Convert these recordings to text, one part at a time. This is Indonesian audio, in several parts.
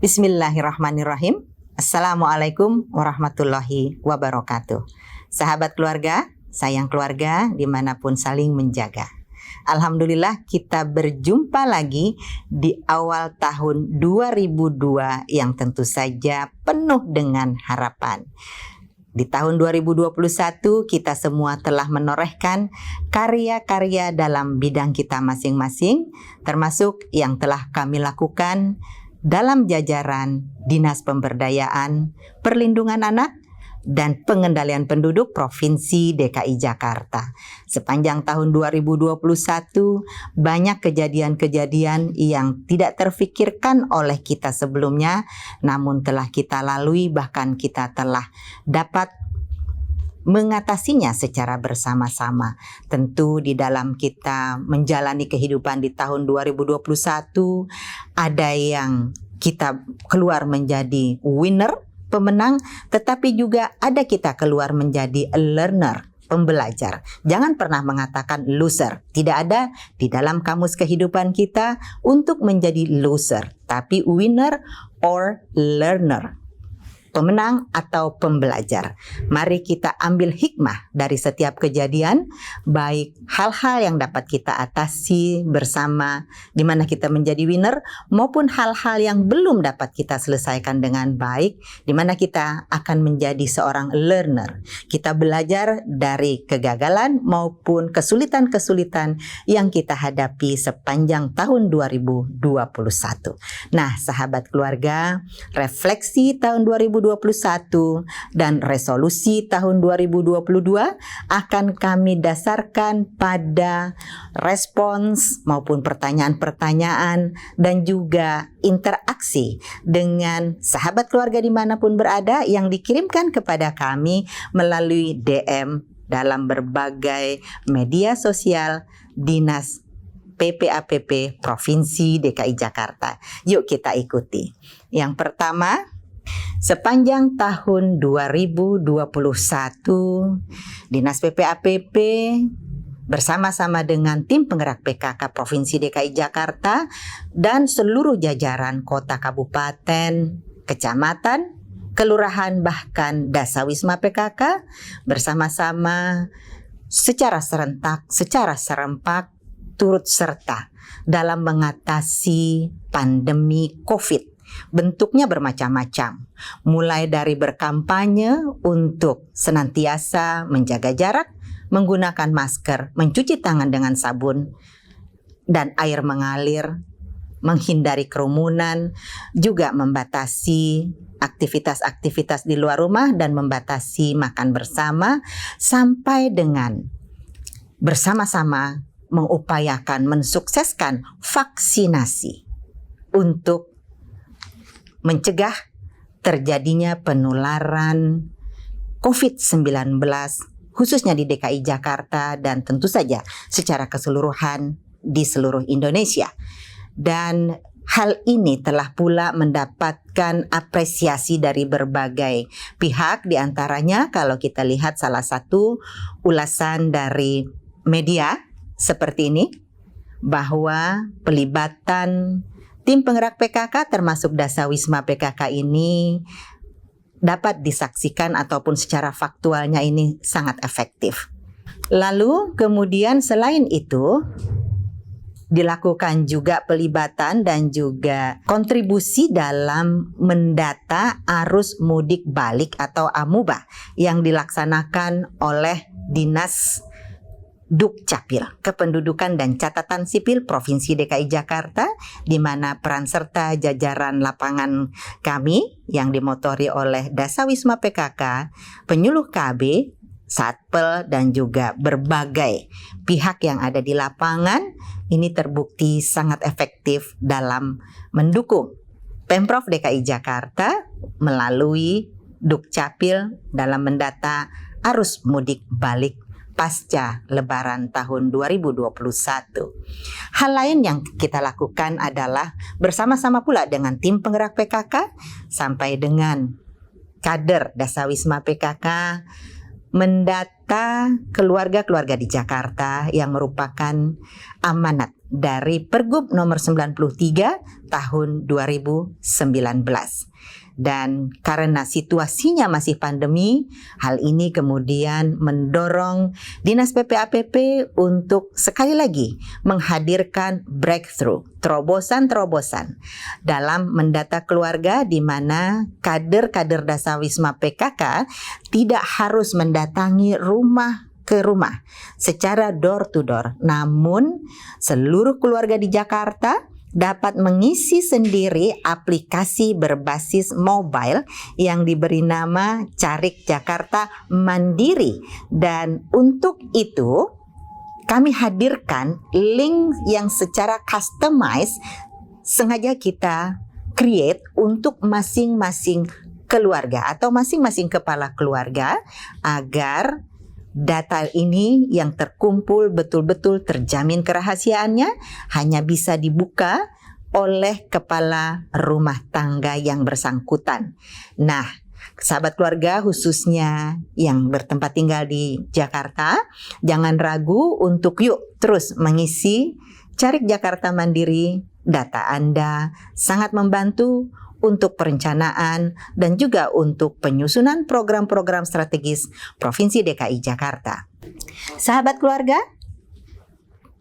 Bismillahirrahmanirrahim. Assalamualaikum warahmatullahi wabarakatuh. Sahabat keluarga, sayang keluarga dimanapun saling menjaga. Alhamdulillah kita berjumpa lagi di awal tahun 2002 yang tentu saja penuh dengan harapan. Di tahun 2021 kita semua telah menorehkan karya-karya dalam bidang kita masing-masing, termasuk yang telah kami lakukan dalam jajaran Dinas Pemberdayaan Perlindungan Anak dan Pengendalian Penduduk Provinsi DKI Jakarta. Sepanjang tahun 2021, banyak kejadian-kejadian yang tidak terfikirkan oleh kita sebelumnya, namun telah kita lalui, bahkan kita telah dapat mengatasinya secara bersama-sama. Tentu di dalam kita menjalani kehidupan di tahun 2021, ada yang kita keluar menjadi winner, pemenang, tetapi juga ada kita keluar menjadi learner, pembelajar. Jangan pernah mengatakan loser. Tidak ada di dalam kamus kehidupan kita untuk menjadi loser, tapi winner or learner, pemenang atau pembelajar. Mari kita ambil hikmah dari setiap kejadian, baik hal-hal yang dapat kita atasi bersama di mana kita menjadi winner, maupun hal-hal yang belum dapat kita selesaikan dengan baik, di mana kita akan menjadi seorang learner. Kita belajar dari kegagalan maupun kesulitan-kesulitan yang kita hadapi sepanjang tahun 2021. Nah, sahabat keluarga, refleksi tahun 2021 dan resolusi tahun 2022 akan kami dasarkan pada respons maupun pertanyaan-pertanyaan dan juga interaksi dengan sahabat keluarga dimanapun berada yang dikirimkan kepada kami melalui DM dalam berbagai media sosial Dinas PPAPP Provinsi DKI Jakarta. Yuk kita ikuti. Yang pertama, sepanjang tahun 2021, Dinas PPAPP bersama-sama dengan tim penggerak PKK Provinsi DKI Jakarta dan seluruh jajaran kota, kabupaten, kecamatan, kelurahan, bahkan Dasawisma PKK bersama-sama secara serentak, secara serempak turut serta dalam mengatasi pandemi COVID. Bentuknya bermacam-macam, mulai dari berkampanye untuk senantiasa menjaga jarak, menggunakan masker, mencuci tangan dengan sabun dan air mengalir, menghindari kerumunan, juga membatasi aktivitas-aktivitas di luar rumah dan membatasi makan bersama, sampai dengan bersama-sama mengupayakan mensukseskan vaksinasi untuk mencegah terjadinya penularan COVID-19 khususnya di DKI Jakarta dan tentu saja secara keseluruhan di seluruh Indonesia. Dan hal ini telah pula mendapatkan apresiasi dari berbagai pihak, diantaranya kalau kita lihat salah satu ulasan dari media seperti ini, bahwa pelibatan tim penggerak PKK termasuk Dasawisma PKK ini dapat disaksikan ataupun secara faktualnya ini sangat efektif. Lalu kemudian selain itu dilakukan juga pelibatan dan juga kontribusi dalam mendata arus mudik balik atau AMUBA yang dilaksanakan oleh Dinas Dukcapil, Kependudukan dan Catatan Sipil Provinsi DKI Jakarta, di mana peran serta jajaran lapangan kami yang dimotori oleh Dasawisma PKK, penyuluh KB, Satpel, dan juga berbagai pihak yang ada di lapangan, ini terbukti sangat efektif dalam mendukung Pemprov DKI Jakarta melalui Dukcapil dalam mendata arus mudik balik pasca Lebaran tahun 2021. Hal lain yang kita lakukan adalah bersama-sama pula dengan tim penggerak PKK sampai dengan kader Dasawisma PKK mendata keluarga-keluarga di Jakarta yang merupakan amanat dari Pergub nomor 93 tahun 2019. Dan karena situasinya masih pandemi, hal ini kemudian mendorong Dinas PPAPP untuk sekali lagi menghadirkan breakthrough, terobosan-terobosan dalam mendata keluarga, di mana kader-kader Dasawisma PKK tidak harus mendatangi rumah ke rumah secara door to door, namun seluruh keluarga di Jakarta dapat mengisi sendiri aplikasi berbasis mobile yang diberi nama Carik Jakarta Mandiri. Dan untuk itu kami hadirkan link yang secara customized sengaja kita create untuk masing-masing keluarga atau masing-masing kepala keluarga, agar data ini yang terkumpul betul-betul terjamin kerahasiaannya, hanya bisa dibuka oleh kepala rumah tangga yang bersangkutan. Nah, sahabat keluarga khususnya yang bertempat tinggal di Jakarta, jangan ragu untuk yuk terus mengisi Carik Jakarta Mandiri. Data Anda sangat membantu untuk perencanaan dan juga untuk penyusunan program-program strategis Provinsi DKI Jakarta. Sahabat keluarga,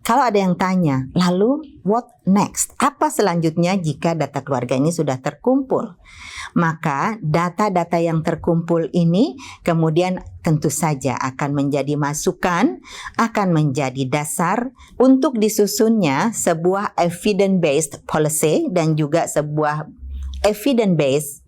kalau ada yang tanya, lalu what next? Apa selanjutnya jika data keluarga ini sudah terkumpul? Maka data-data yang terkumpul ini kemudian tentu saja akan menjadi masukan, akan menjadi dasar untuk disusunnya sebuah evidence-based policy dan juga sebuah evidence-based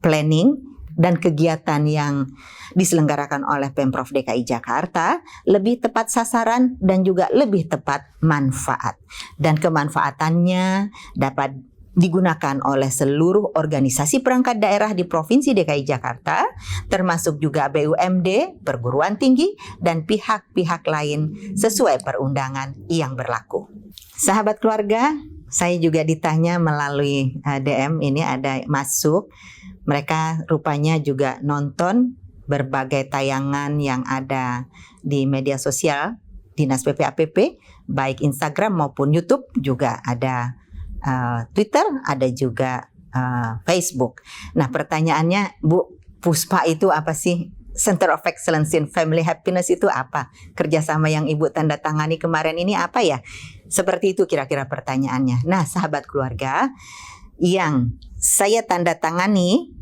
planning dan kegiatan yang diselenggarakan oleh Pemprov DKI Jakarta lebih tepat sasaran dan juga lebih tepat manfaat. Dan kemanfaatannya dapat digunakan oleh seluruh organisasi perangkat daerah di Provinsi DKI Jakarta, termasuk juga BUMD, perguruan tinggi, dan pihak-pihak lain sesuai perundangan yang berlaku. Sahabat keluarga, saya juga ditanya melalui DM, ini ada masuk. Mereka rupanya juga nonton berbagai tayangan yang ada di media sosial Dinas PPAPP, baik Instagram maupun YouTube, juga ada Twitter, ada juga Facebook. Nah, pertanyaannya, Bu, Puspa itu apa sih? Center of Excellence in Family Happiness itu apa? Kerjasama yang Ibu tanda tangani kemarin ini apa ya? Seperti itu kira-kira pertanyaannya. Nah, sahabat keluarga, yang saya tanda tangani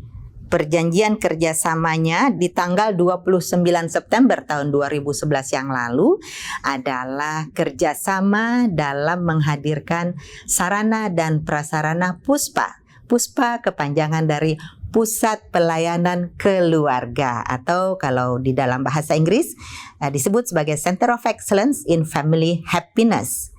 perjanjian kerjasamanya di tanggal 29 September tahun 2011 yang lalu adalah kerjasama dalam menghadirkan sarana dan prasarana Puspa. Puspa kepanjangan dari Pusat Pelayanan Keluarga, atau kalau di dalam bahasa Inggris disebut sebagai Center of Excellence in Family Happiness.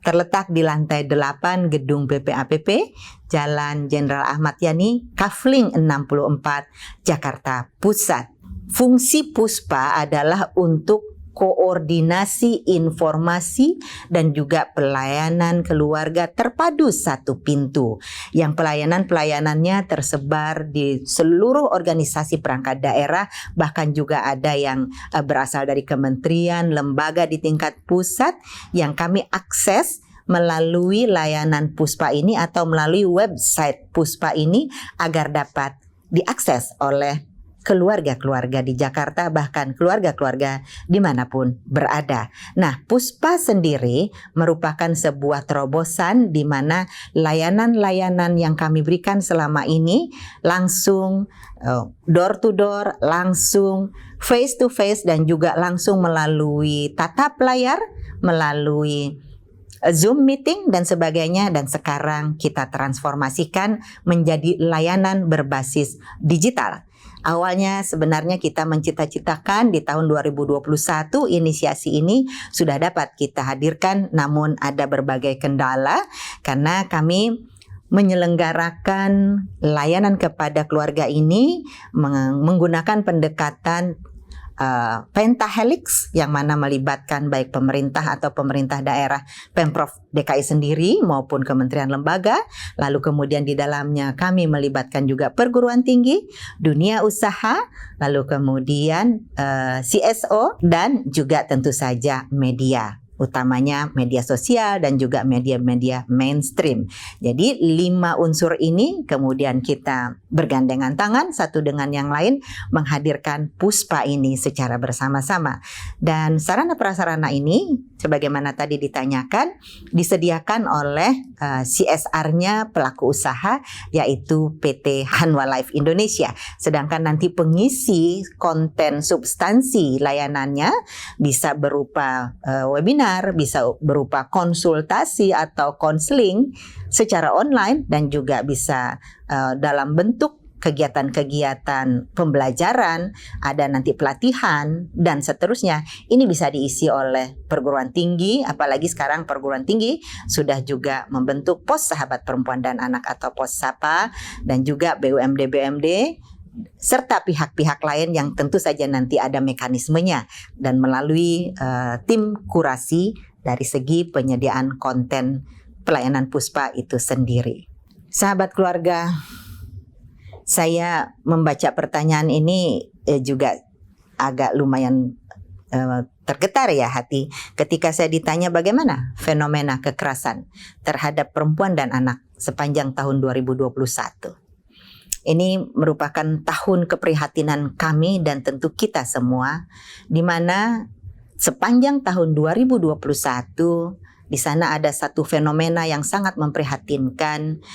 Terletak di lantai 8 gedung PPAPP, Jalan Jenderal Ahmad Yani, Kafling 64, Jakarta Pusat. Fungsi Puspa adalah untuk koordinasi informasi dan juga pelayanan keluarga terpadu satu pintu, yang pelayanannya tersebar di seluruh organisasi perangkat daerah, bahkan juga ada yang berasal dari kementerian, lembaga di tingkat pusat yang kami akses melalui layanan Puspa ini atau melalui website Puspa ini agar dapat diakses oleh keluarga-keluarga di Jakarta, bahkan keluarga-keluarga dimanapun berada. Nah, Puspa sendiri merupakan sebuah terobosan di mana layanan-layanan yang kami berikan selama ini langsung door to door, langsung face to face, dan juga langsung melalui tatap layar, melalui Zoom meeting dan sebagainya, dan sekarang kita transformasikan menjadi layanan berbasis digital. Awalnya sebenarnya kita mencita-citakan di tahun 2021 inisiasi ini sudah dapat kita hadirkan, namun ada berbagai kendala karena kami menyelenggarakan layanan kepada keluarga ini menggunakan pendekatan pentahelix, yang mana melibatkan baik pemerintah atau pemerintah daerah, Pemprov DKI sendiri maupun kementerian lembaga. Lalu kemudian di dalamnya kami melibatkan juga perguruan tinggi, dunia usaha, lalu kemudian CSO, dan juga tentu saja media. utamanya media sosial dan juga media-media mainstream. Jadi 5 unsur ini kemudian kita bergandengan tangan satu dengan yang lain menghadirkan Puspa ini secara bersama-sama. Dan sarana prasarana ini sebagaimana tadi ditanyakan disediakan oleh CSR-nya pelaku usaha yaitu PT Hanwha Life Indonesia. Sedangkan nanti pengisi konten substansi layanannya bisa berupa webinar, bisa berupa konsultasi atau konseling secara online dan juga bisa dalam bentuk kegiatan-kegiatan pembelajaran, ada nanti pelatihan dan seterusnya. Ini bisa diisi oleh perguruan tinggi, apalagi sekarang perguruan tinggi sudah juga membentuk pos sahabat perempuan dan anak atau pos SAPA dan juga BUMD serta pihak-pihak lain yang tentu saja nanti ada mekanismenya dan melalui tim kurasi dari segi penyediaan konten pelayanan Puspa itu sendiri. Sahabat keluarga, saya membaca pertanyaan ini juga agak lumayan tergetar ya hati ketika saya ditanya bagaimana fenomena kekerasan terhadap perempuan dan anak sepanjang tahun 2021. Ini merupakan tahun keprihatinan kami dan tentu kita semua, di mana sepanjang tahun 2021 di sana ada satu fenomena yang sangat memprihatinkan,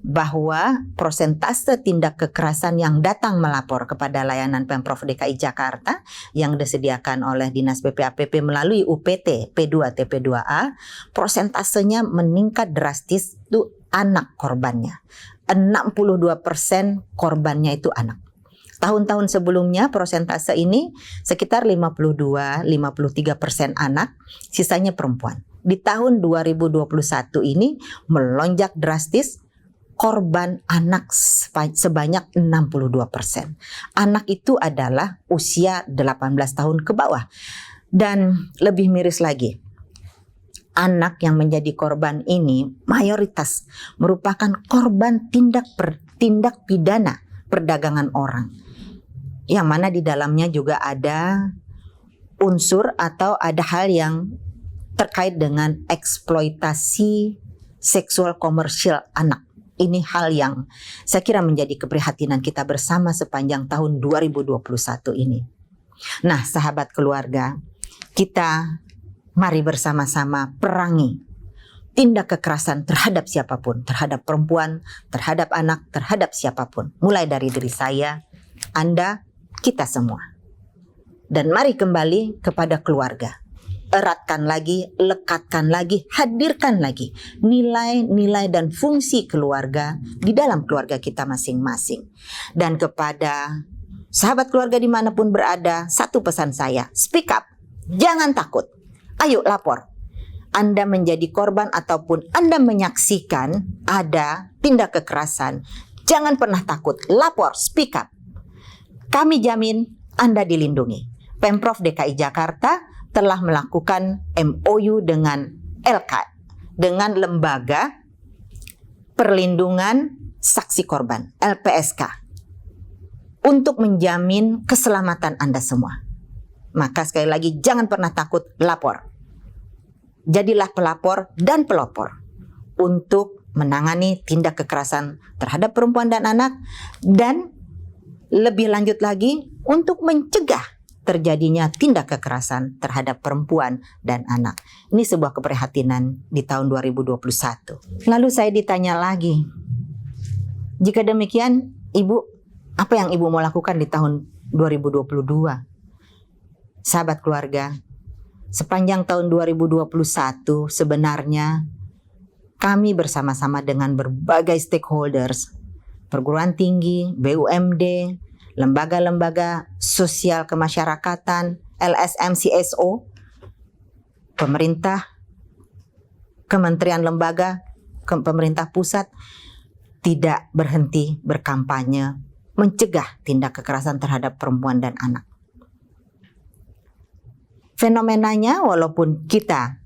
bahwa persentase tindak kekerasan yang datang melapor kepada layanan Pemprov DKI Jakarta yang disediakan oleh Dinas PPAPP melalui UPT P2 TP2A, persentasenya meningkat drastis itu anak korbannya. 62% korbannya itu anak. Tahun-tahun sebelumnya persentase ini sekitar 52-53% anak, sisanya perempuan. Di tahun 2021 ini melonjak drastis, korban anak sebanyak 62%. Anak itu adalah usia 18 tahun ke bawah. Dan lebih miris lagi, anak yang menjadi korban ini mayoritas merupakan korban tindak pidana perdagangan orang. Yang mana di dalamnya juga ada unsur atau ada hal yang terkait dengan eksploitasi seksual komersial anak. Ini hal yang saya kira menjadi keprihatinan kita bersama sepanjang tahun 2021 ini. Nah, sahabat keluarga, kita mari bersama-sama perangi tindak kekerasan terhadap siapapun, terhadap perempuan, terhadap anak, terhadap siapapun. Mulai dari diri saya, Anda, kita semua. Dan mari kembali kepada keluarga. Eratkan lagi, lekatkan lagi, hadirkan lagi nilai-nilai dan fungsi keluarga di dalam keluarga kita masing-masing. Dan kepada sahabat keluarga dimanapun berada, satu pesan saya, speak up, jangan takut, ayo lapor. Anda menjadi korban ataupun Anda menyaksikan ada tindak kekerasan, jangan pernah takut, lapor, speak up. Kami jamin Anda dilindungi. Pemprov DKI Jakarta telah melakukan MOU dengan LK, dengan Lembaga Perlindungan Saksi Korban, LPSK, untuk menjamin keselamatan Anda semua. Maka sekali lagi jangan pernah takut, lapor. Jadilah pelapor dan pelopor untuk menangani tindak kekerasan terhadap perempuan dan anak, dan lebih lanjut lagi untuk mencegah terjadinya tindak kekerasan terhadap perempuan dan anak. Ini sebuah keprihatinan di tahun 2021. Lalu saya ditanya lagi, jika demikian, Ibu, apa yang Ibu mau lakukan di tahun 2022? Sahabat keluarga, sepanjang tahun 2021 sebenarnya kami bersama-sama dengan berbagai stakeholders, perguruan tinggi, BUMD, lembaga-lembaga sosial kemasyarakatan, LSM, CSO, pemerintah, kementerian lembaga, pemerintah pusat, tidak berhenti berkampanye mencegah tindak kekerasan terhadap perempuan dan anak. Fenomenanya, walaupun kita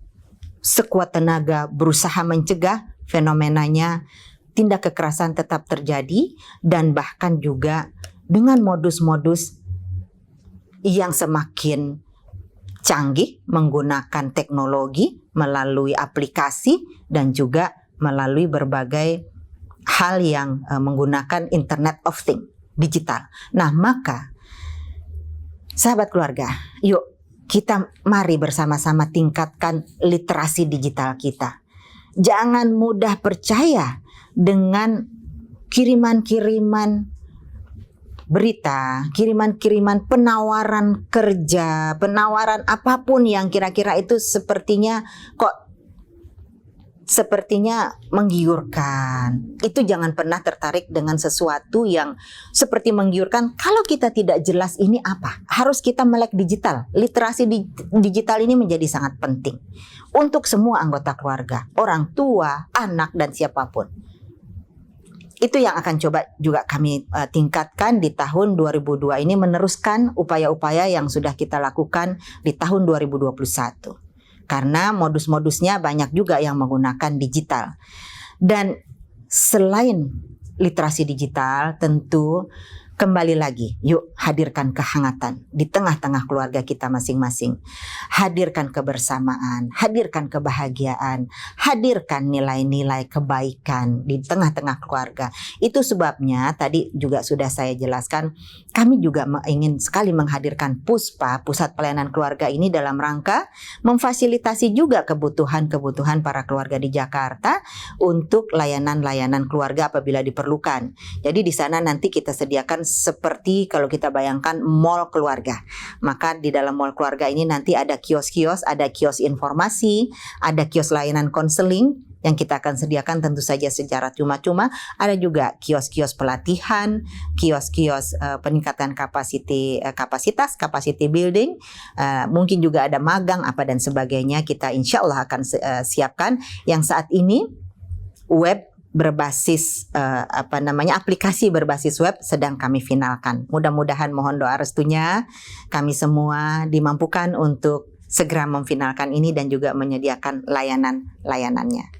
sekuat tenaga berusaha mencegah, fenomenanya tindak kekerasan tetap terjadi dan bahkan juga dengan modus-modus yang semakin canggih menggunakan teknologi melalui aplikasi dan juga melalui berbagai hal yang menggunakan Internet of Things digital. Nah, maka sahabat keluarga, yuk kita mari bersama-sama tingkatkan literasi digital kita. Jangan mudah percaya dengan kiriman-kiriman berita, kiriman-kiriman penawaran kerja, penawaran apapun yang kira-kira itu sepertinya menggiurkan. Itu jangan pernah tertarik dengan sesuatu yang seperti menggiurkan kalau kita tidak jelas ini apa. Harus kita melek digital. Literasi digital ini menjadi sangat penting untuk semua anggota keluarga, orang tua, anak, dan siapapun. Itu yang akan coba juga kami tingkatkan di tahun 2002 ini, meneruskan upaya-upaya yang sudah kita lakukan di tahun 2021. Karena modus-modusnya banyak juga yang menggunakan digital. Dan selain literasi digital, tentu kembali lagi, yuk hadirkan kehangatan di tengah-tengah keluarga kita masing-masing. Hadirkan kebersamaan, hadirkan kebahagiaan, hadirkan nilai-nilai kebaikan di tengah-tengah keluarga. Itu sebabnya tadi juga sudah saya jelaskan, kami juga ingin sekali menghadirkan PUSPA, Pusat Pelayanan Keluarga ini dalam rangka memfasilitasi juga kebutuhan-kebutuhan para keluarga di Jakarta untuk layanan-layanan keluarga apabila diperlukan. Jadi di sana nanti kita sediakan seperti kalau kita bayangkan mall keluarga. Maka di dalam mall keluarga ini nanti ada kios-kios, ada kios informasi, ada kios layanan konseling yang kita akan sediakan tentu saja secara cuma-cuma. Ada juga kios-kios pelatihan, kios-kios peningkatan kapasitas, capacity building, mungkin juga ada magang apa dan sebagainya. Kita insya Allah akan siapkan yang saat ini web berbasis aplikasi berbasis web sedang kami finalkan. Mudah-mudahan mohon doa restunya kami semua dimampukan untuk segera memfinalkan ini dan juga menyediakan layanannya.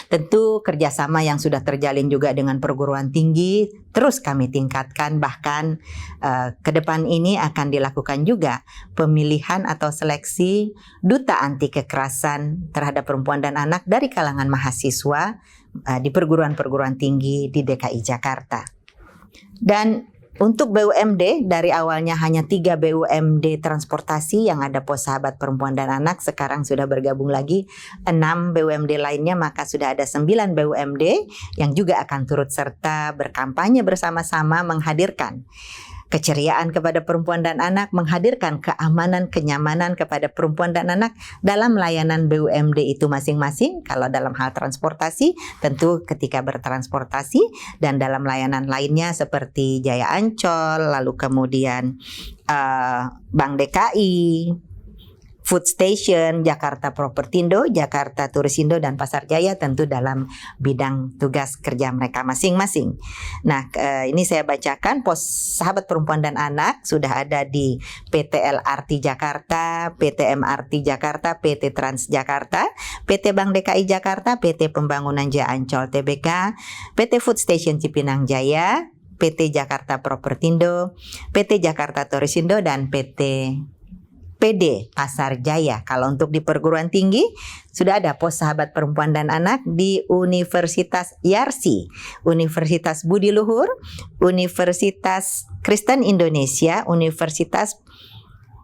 Tentu kerjasama yang sudah terjalin juga dengan perguruan tinggi terus kami tingkatkan, bahkan ke depan ini akan dilakukan juga pemilihan atau seleksi duta anti kekerasan terhadap perempuan dan anak dari kalangan mahasiswa di perguruan-perguruan tinggi di DKI Jakarta. Dan untuk BUMD, dari awalnya hanya 3 BUMD transportasi yang ada pos sahabat perempuan dan anak, sekarang sudah bergabung lagi 6 BUMD lainnya, maka sudah ada 9 BUMD yang juga akan turut serta berkampanye bersama-sama menghadirkan keceriaan kepada perempuan dan anak, menghadirkan keamanan, kenyamanan kepada perempuan dan anak dalam layanan BUMD itu masing-masing. Kalau dalam hal transportasi, tentu ketika bertransportasi, dan dalam layanan lainnya seperti Jaya Ancol, lalu kemudian Bank DKI, Food Station, Jakarta Propertindo, Jakarta Turisindo, dan Pasar Jaya tentu dalam bidang tugas kerja mereka masing-masing. Nah, ini saya bacakan pos sahabat perempuan dan anak sudah ada di PT LRT Jakarta, PT MRT Jakarta, PT Trans Jakarta, PT Bank DKI Jakarta, PT Pembangunan Jaya Ancol Tbk, PT Food Station Cipinang Jaya, PT Jakarta Propertindo, PT Jakarta Turisindo, dan PD Pasar Jaya. Kalau untuk di perguruan tinggi sudah ada pos sahabat perempuan dan anak di Universitas Yarsi, Universitas Budi Luhur, Universitas Kristen Indonesia, Universitas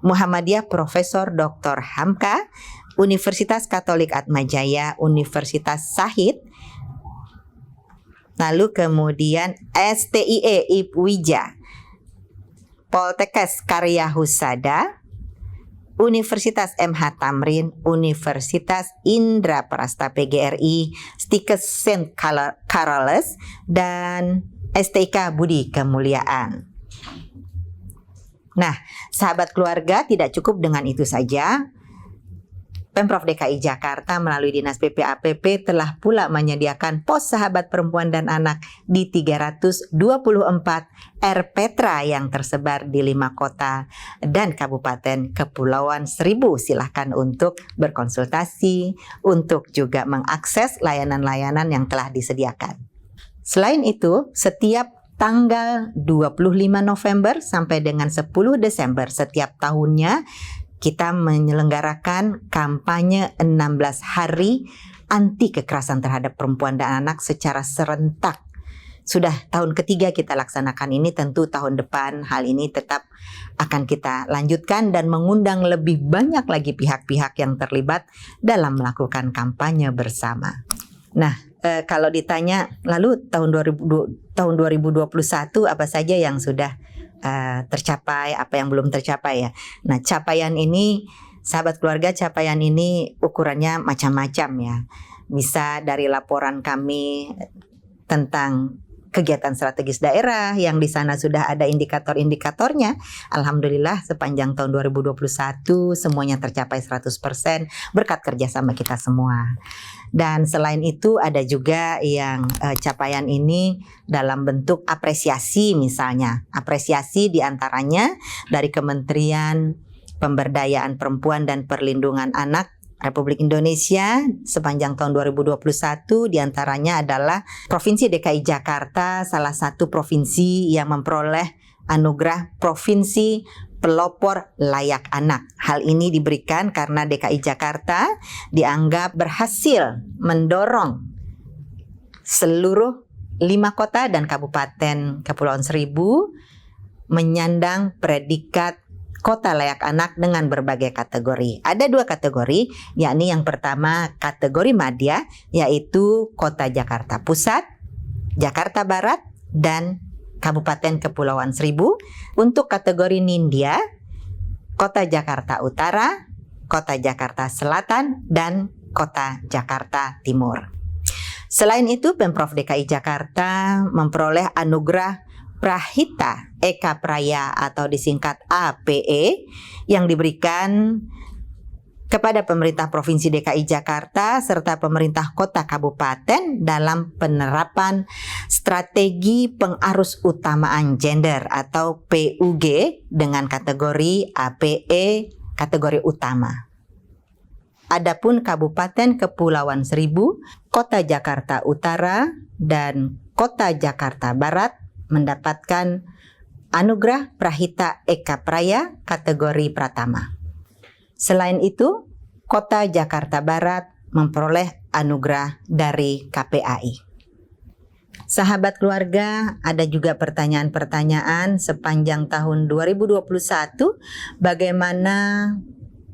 Muhammadiyah Profesor Dr. Hamka, Universitas Katolik Atmajaya, Universitas Sahid, lalu kemudian STIE Ipwija, Poltekkes Karya Husada, Universitas MH Tamrin, Universitas Indra Prasta PGRI, Stikes St. Carolus, dan STIK Budi Kemuliaan. Nah, sahabat keluarga, tidak cukup dengan itu saja. Pemprov DKI Jakarta melalui Dinas PPAPP telah pula menyediakan pos sahabat perempuan dan anak di 324 RPtra yang tersebar di 5 kota dan Kabupaten Kepulauan Seribu. Silahkan untuk berkonsultasi, untuk juga mengakses layanan-layanan yang telah disediakan. Selain itu, setiap tanggal 25 November sampai dengan 10 Desember setiap tahunnya, kita menyelenggarakan kampanye 16 hari anti kekerasan terhadap perempuan dan anak secara serentak. Sudah tahun ketiga kita laksanakan ini, tentu tahun depan hal ini tetap akan kita lanjutkan dan mengundang lebih banyak lagi pihak-pihak yang terlibat dalam melakukan kampanye bersama. Nah, kalau ditanya lalu tahun 2021 apa saja yang sudah tercapai, apa yang belum tercapai ya. Nah, capaian ini, sahabat keluarga, capaian ini ukurannya macam-macam ya. Bisa dari laporan kami tentang kegiatan strategis daerah yang di sana sudah ada indikator-indikatornya. Alhamdulillah sepanjang tahun 2021 semuanya tercapai 100% berkat kerjasama kita semua. Dan selain itu ada juga yang capaian ini dalam bentuk apresiasi, misalnya apresiasi diantaranya dari Kementerian Pemberdayaan Perempuan dan Perlindungan Anak Republik Indonesia sepanjang tahun 2021, diantaranya adalah Provinsi DKI Jakarta, salah satu provinsi yang memperoleh anugerah Provinsi Pelopor Layak Anak. Hal ini diberikan karena DKI Jakarta dianggap berhasil mendorong seluruh 5 kota dan kabupaten Kepulauan Seribu menyandang predikat Kota Layak Anak dengan berbagai kategori. Ada 2 kategori, yakni yang pertama kategori madya, yaitu Kota Jakarta Pusat, Jakarta Barat, dan Kabupaten Kepulauan Seribu. Untuk kategori nindya, Kota Jakarta Utara, Kota Jakarta Selatan, dan Kota Jakarta Timur. Selain itu, Pemprov DKI Jakarta memperoleh anugerah Prahita Eka Praya atau disingkat APE yang diberikan kepada pemerintah Provinsi DKI Jakarta serta pemerintah kota kabupaten dalam penerapan strategi pengarus utamaan gender atau PUG dengan kategori APE kategori utama. Adapun Kabupaten Kepulauan Seribu, Kota Jakarta Utara, dan Kota Jakarta Barat mendapatkan anugerah Prahita Eka Praya kategori Pratama. Selain itu, Kota Jakarta Barat memperoleh anugerah dari KPAI. Sahabat keluarga, ada juga pertanyaan-pertanyaan sepanjang tahun 2021 bagaimana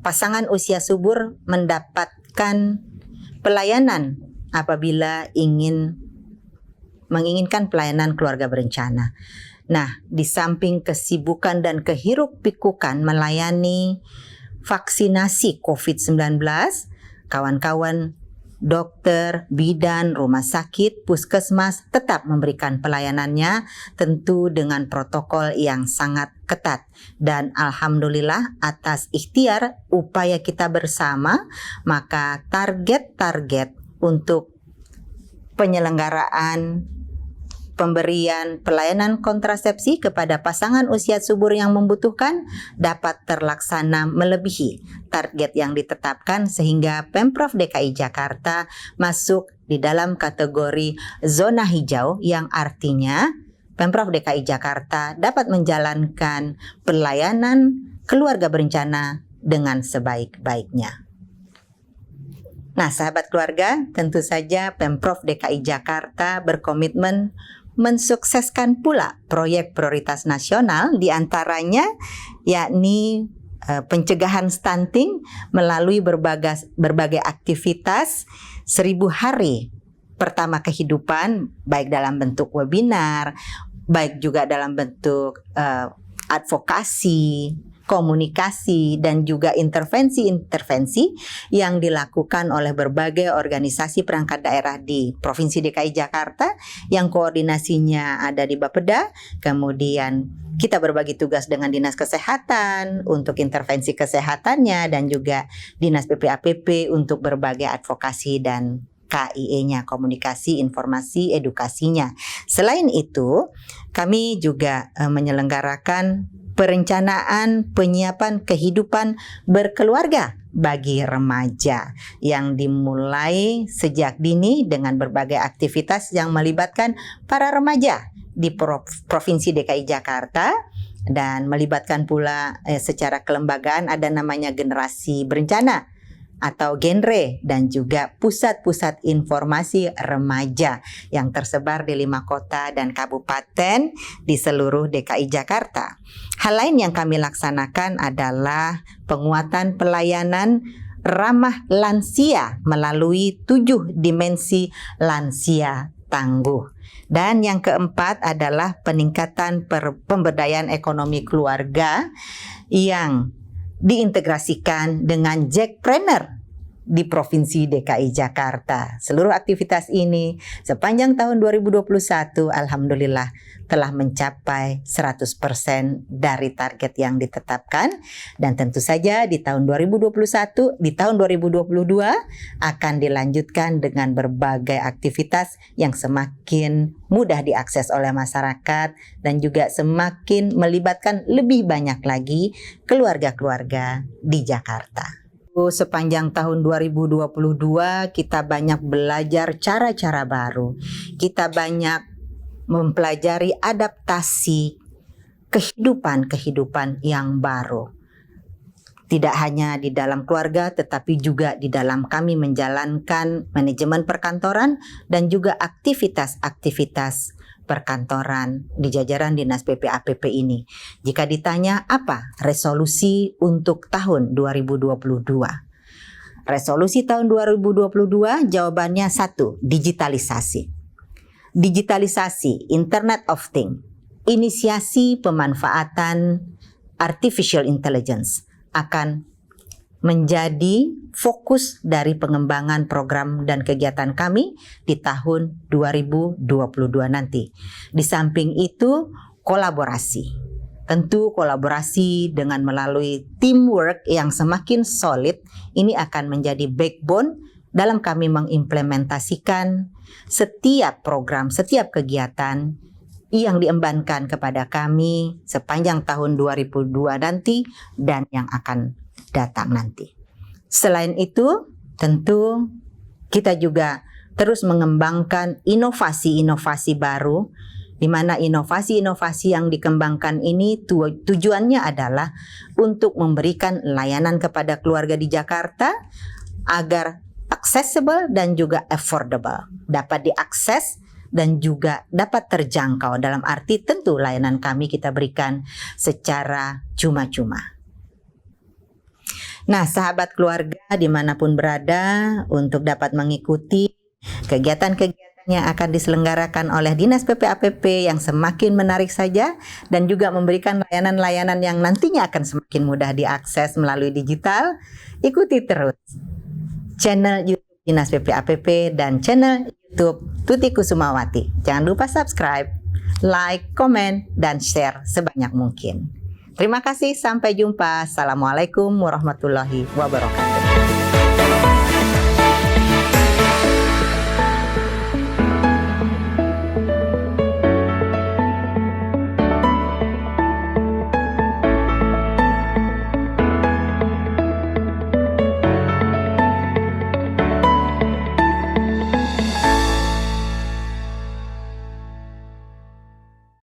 pasangan usia subur mendapatkan pelayanan apabila menginginkan pelayanan keluarga berencana. Nah, di samping kesibukan dan kehiruk-pikukan melayani vaksinasi COVID-19, kawan-kawan dokter, bidan, rumah sakit, puskesmas tetap memberikan pelayanannya tentu dengan protokol yang sangat ketat. Dan alhamdulillah atas ikhtiar upaya kita bersama, maka target-target untuk penyelenggaraan pemberian pelayanan kontrasepsi kepada pasangan usia subur yang membutuhkan dapat terlaksana melebihi target yang ditetapkan sehingga Pemprov DKI Jakarta masuk di dalam kategori zona hijau yang artinya Pemprov DKI Jakarta dapat menjalankan pelayanan keluarga berencana dengan sebaik-baiknya. Nah, sahabat keluarga, tentu saja Pemprov DKI Jakarta berkomitmen mensukseskan pula proyek prioritas nasional diantaranya yakni pencegahan stunting melalui berbagai aktivitas 1000 hari pertama kehidupan, baik dalam bentuk webinar, baik juga dalam bentuk advokasi, komunikasi, dan juga intervensi-intervensi yang dilakukan oleh berbagai organisasi perangkat daerah di Provinsi DKI Jakarta yang koordinasinya ada di Bapeda. Kemudian kita berbagi tugas dengan Dinas Kesehatan untuk intervensi kesehatannya dan juga Dinas PPAPP untuk berbagai advokasi dan KIE-nya, komunikasi, informasi, edukasinya. Selain itu, kami juga menyelenggarakan perencanaan penyiapan kehidupan berkeluarga bagi remaja yang dimulai sejak dini dengan berbagai aktivitas yang melibatkan para remaja di Provinsi DKI Jakarta dan melibatkan pula secara kelembagaan ada namanya generasi berencana atau genre dan juga pusat-pusat informasi remaja yang tersebar di 5 kota dan kabupaten di seluruh DKI Jakarta. Hal lain yang kami laksanakan adalah penguatan pelayanan ramah lansia melalui 7 dimensi lansia tangguh. Dan yang keempat adalah peningkatan pemberdayaan ekonomi keluarga yang diintegrasikan dengan Jackpreneur di Provinsi DKI Jakarta. Seluruh aktivitas ini sepanjang tahun 2021 alhamdulillah telah mencapai 100% dari target yang ditetapkan, dan tentu saja di tahun 2021, di tahun 2022 akan dilanjutkan dengan berbagai aktivitas yang semakin mudah diakses oleh masyarakat dan juga semakin melibatkan lebih banyak lagi keluarga-keluarga di Jakarta. Sepanjang tahun 2022 kita banyak belajar cara-cara baru. Kita banyak mempelajari adaptasi kehidupan yang baru. Tidak hanya di dalam keluarga tetapi juga di dalam kami menjalankan manajemen perkantoran dan juga aktivitas-aktivitas perkantoran di jajaran Dinas PPAPP ini. Jika ditanya apa resolusi untuk tahun 2022? Resolusi tahun 2022 jawabannya 1, digitalisasi. Digitalisasi, Internet of Things, inisiasi pemanfaatan Artificial Intelligence akan menjadi fokus dari pengembangan program dan kegiatan kami di tahun 2022 nanti. Di samping itu, kolaborasi. Tentu kolaborasi dengan melalui teamwork yang semakin solid ini akan menjadi backbone dalam kami mengimplementasikan setiap program, setiap kegiatan yang diembankan kepada kami sepanjang tahun 2002 nanti dan yang akan datang nanti. Selain itu, tentu kita juga terus mengembangkan inovasi-inovasi baru, di mana inovasi-inovasi yang dikembangkan ini tujuannya adalah untuk memberikan layanan kepada keluarga di Jakarta agar accessible dan juga affordable, dapat diakses dan juga dapat terjangkau, dalam arti tentu layanan kami kita berikan secara cuma-cuma. Nah, sahabat keluarga dimanapun berada, untuk dapat mengikuti kegiatan-kegiatan yang akan diselenggarakan oleh Dinas PPAPP yang semakin menarik saja dan juga memberikan layanan-layanan yang nantinya akan semakin mudah diakses melalui digital, ikuti terus channel YouTube Dinas PPAPP dan channel YouTube Tuti Kusumawati. Jangan lupa subscribe, like, komen, dan share sebanyak mungkin. Terima kasih, sampai jumpa. Assalamualaikum warahmatullahi wabarakatuh.